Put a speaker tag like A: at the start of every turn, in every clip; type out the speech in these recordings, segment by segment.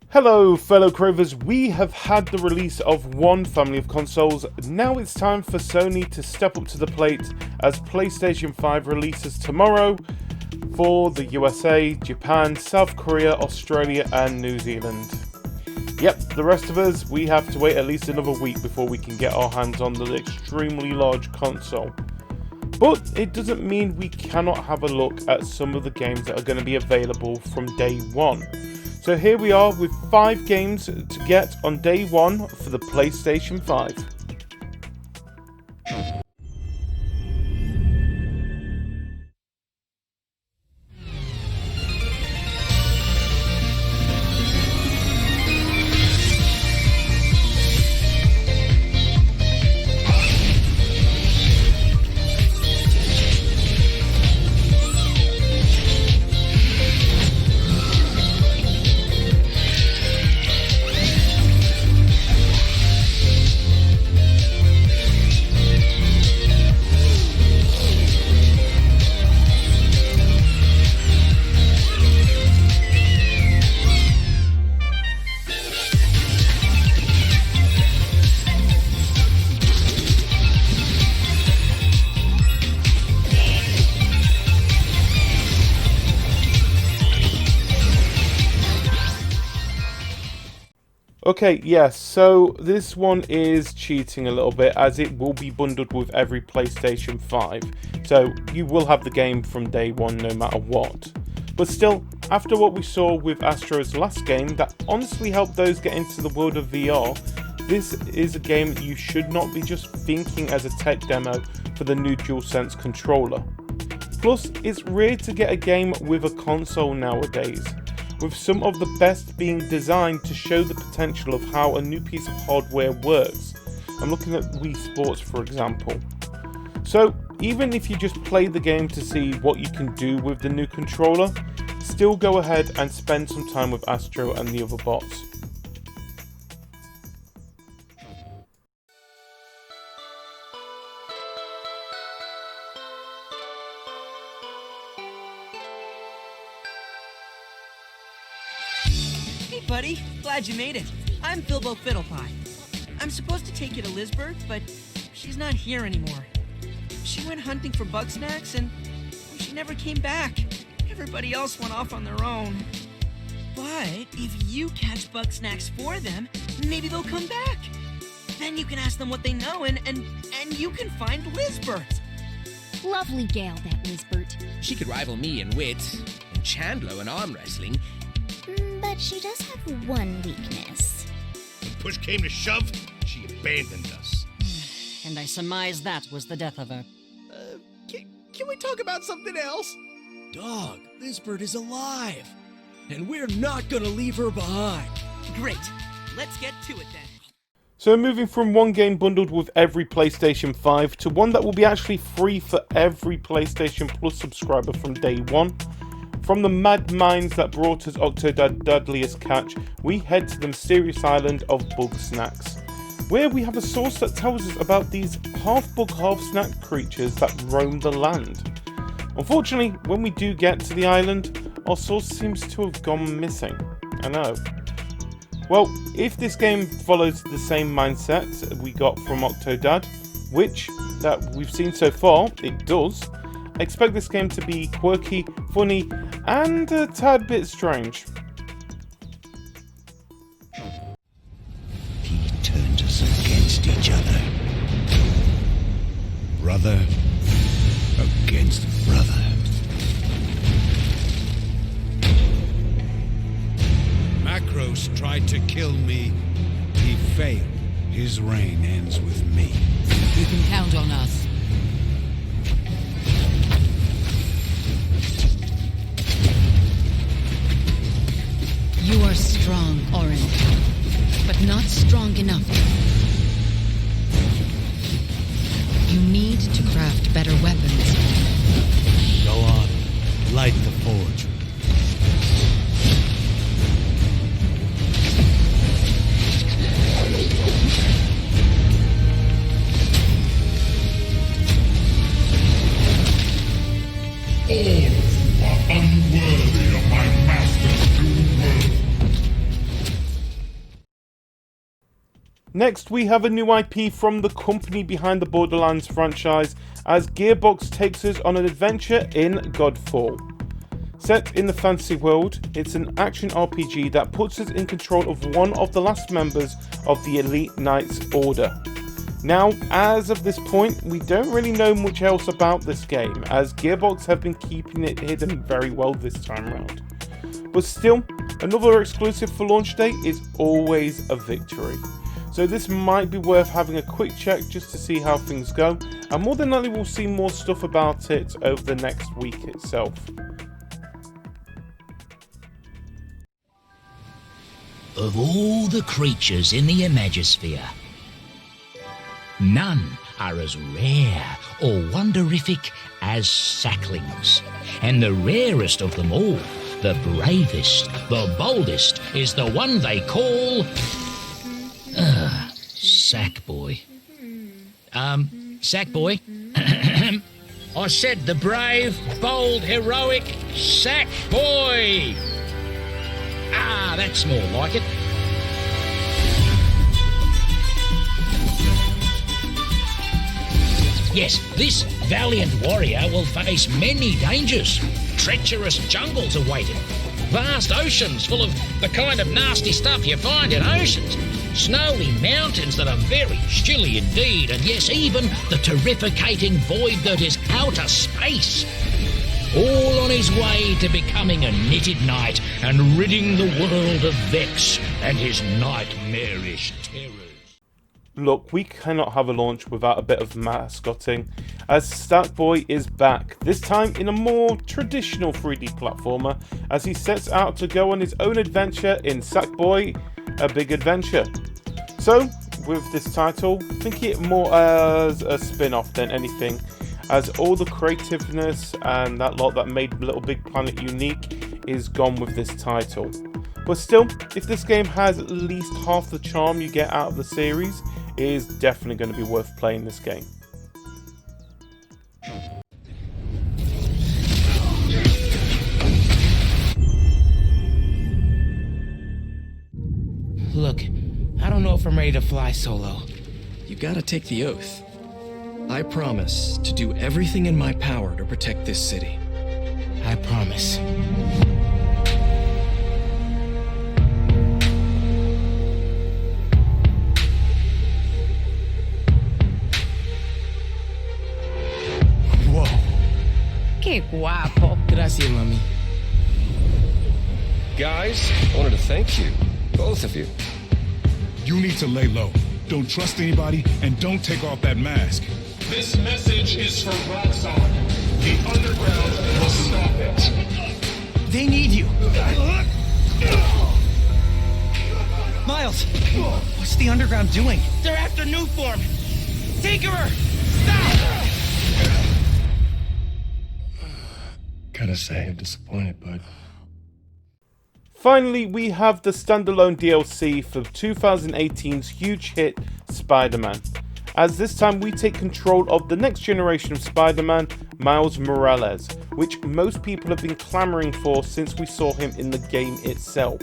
A: Hello fellow Cravers, we have had the release of one family of consoles. Now it's time for Sony to step up to the plate as PlayStation 5 releases tomorrow for the USA, Japan, South Korea, Australia and New Zealand. Yep, the rest of us, we have to wait at least another week before we can get our hands on the extremely large console. But it doesn't mean we cannot have a look at some of the games that are going to be available from day one. So here we are with 5 games to get on day 1 for the PlayStation 5. Okay, yes, so this one is cheating a little bit as it will be bundled with every PlayStation 5. So you will have the game from day 1 no matter what. But still, after what we saw with Astro's last game that honestly helped those get into the world of VR, this is a game that you should not be just thinking as a tech demo for the new DualSense controller. Plus, it's rare to get a game with a console nowadays, with some of the best being designed to show the potential of how a new piece of hardware works. I'm looking at Wii Sports for example. So even if you just play the game to see what you can do with the new controller, still go ahead and spend some time with Astro and the other bots.
B: Hey buddy, glad you made it. I'm Bilbo Fiddlepie. I'm supposed to take you to Lisbeth, but she's not here anymore. She went hunting for bug snacks and she never came back. Everybody else went off on their own. But if you catch bug snacks for them, maybe they'll come back. Then you can ask them what they know and you can find Lisbeth.
C: Lovely gal, that Lisbeth.
D: She could rival me in wit, and Chandler in arm wrestling.
C: But she does have one weakness.
E: When push came to shove, she abandoned us.
F: And I surmise that was the death of her.
G: Can we talk about something else? Dog, this bird is alive. And we're not gonna leave her behind.
B: Great, let's get to it then.
A: So moving from one game bundled with every PlayStation 5 to one that will be actually free for every PlayStation Plus subscriber from day 1. From the mad minds that brought us Octodad Dudley's Catch, we head to the mysterious island of Bug Snacks, where we have a source that tells us about these half-bug, half-snack creatures that roam the land. Unfortunately, when we do get to the island, our source seems to have gone missing. I know. Well, if this game follows the same mindset we got from Octodad, which that we've seen so far, it does, expect this game to be quirky, funny, and a tad bit strange.
H: He turned us against each other. Brother against brother. Macros tried to kill me. He failed. His reign ends with me.
F: You can count on us. You are strong, Orin, but not strong enough. You need to craft better weapons.
H: Go on. Light the forge.
I: All are unworthy of my master's true world.
A: Next, we have a new IP from the company behind the Borderlands franchise, as Gearbox takes us on an adventure in Godfall. Set in the fantasy world, it's an action RPG that puts us in control of one of the last members of the Elite Knights Order. Now, as of this point, we don't really know much else about this game, as Gearbox have been keeping it hidden very well this time around. But still, another exclusive for launch day is always a victory. So this might be worth having a quick check just to see how things go, and more than likely we'll see more stuff about it over the next week itself.
I: Of all the creatures in the Imagisphere, none are as rare or wonderific as sacklings. And the rarest of them all, the bravest, the boldest, is the one they call... Sackboy. Sackboy? I said the brave, bold, heroic Sackboy! Ah, that's more like it. Yes, this valiant warrior will face many dangers. Treacherous jungles await him. Vast oceans full of the kind of nasty stuff you find in oceans. Snowy mountains that are very chilly indeed. And yes, even the terrificating void that is outer space. All on his way to becoming a knitted knight and ridding the world of Vex and his nightmarish terrors.
A: Look, we cannot have a launch without a bit of mascotting, as Sackboy is back, this time in a more traditional 3D platformer, as he sets out to go on his own adventure in Sackboy: A Big Adventure. So, with this title, think it more as a spin-off than anything, as all the creativeness and that lot that made Little Big Planet unique is gone with this title. But still, if this game has at least half the charm you get out of the series, it is definitely going to be worth playing this game.
D: Look, I don't know if I'm ready to fly solo.
G: You gotta take the oath. I promise to do everything in my power to protect this city.
D: I promise.
G: Whoa.
F: Qué guapo.
D: Gracias, mami.
J: Guys, I wanted to thank you. Both of you.
H: You need to lay low. Don't trust anybody, and don't take off that mask.
K: This message is for Roxxon. The underground will stop it.
G: They need you. Miles, what's the underground doing?
B: They're after Newform. Tinkerer, stop!
J: Gotta say, I'm disappointed, bud.
A: Finally, we have the standalone DLC for 2018's huge hit, Spider-Man. As this time we take control of the next generation of Spider-Man, Miles Morales, which most people have been clamoring for since we saw him in the game itself.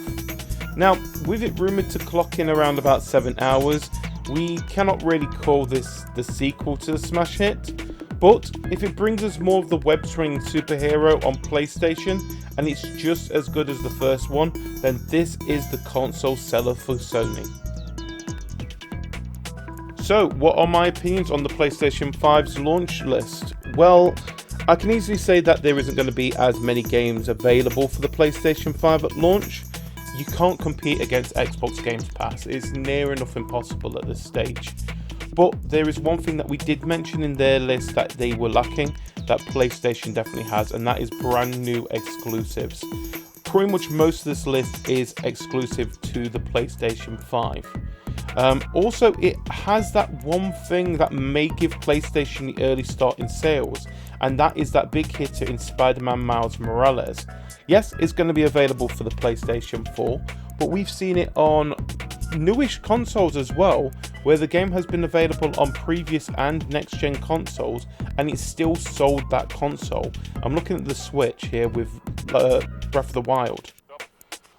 A: Now, with it rumoured to clock in around about 7 hours, we cannot really call this the sequel to the smash hit, but if it brings us more of the web-swinging superhero on PlayStation, and it's just as good as the first one, then this is the console seller for Sony. So, what are my opinions on the PlayStation 5's launch list? Well, I can easily say that there isn't going to be as many games available for the PlayStation 5 at launch. You can't compete against Xbox Games Pass, it's near enough impossible at this stage. But there is one thing that we did mention in their list that they were lacking, that PlayStation definitely has, and that is brand new exclusives. Pretty much most of this list is exclusive to the PlayStation 5. Also, it has that one thing that may give PlayStation the early start in sales, and that is that big hitter in Spider-Man Miles Morales. Yes, it's going to be available for the PlayStation 4, but we've seen it on newish consoles as well, where the game has been available on previous and next-gen consoles, and it's still sold that console. I'm looking at the Switch here with Breath of the Wild.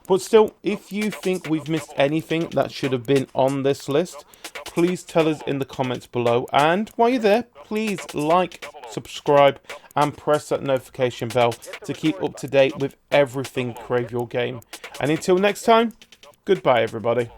A: But still, if you think we've missed anything that should have been on this list, please tell us in the comments below. And while you're there, please like, subscribe, and press that notification bell to keep up to date with everything Crave Your Game. And until next time, goodbye everybody.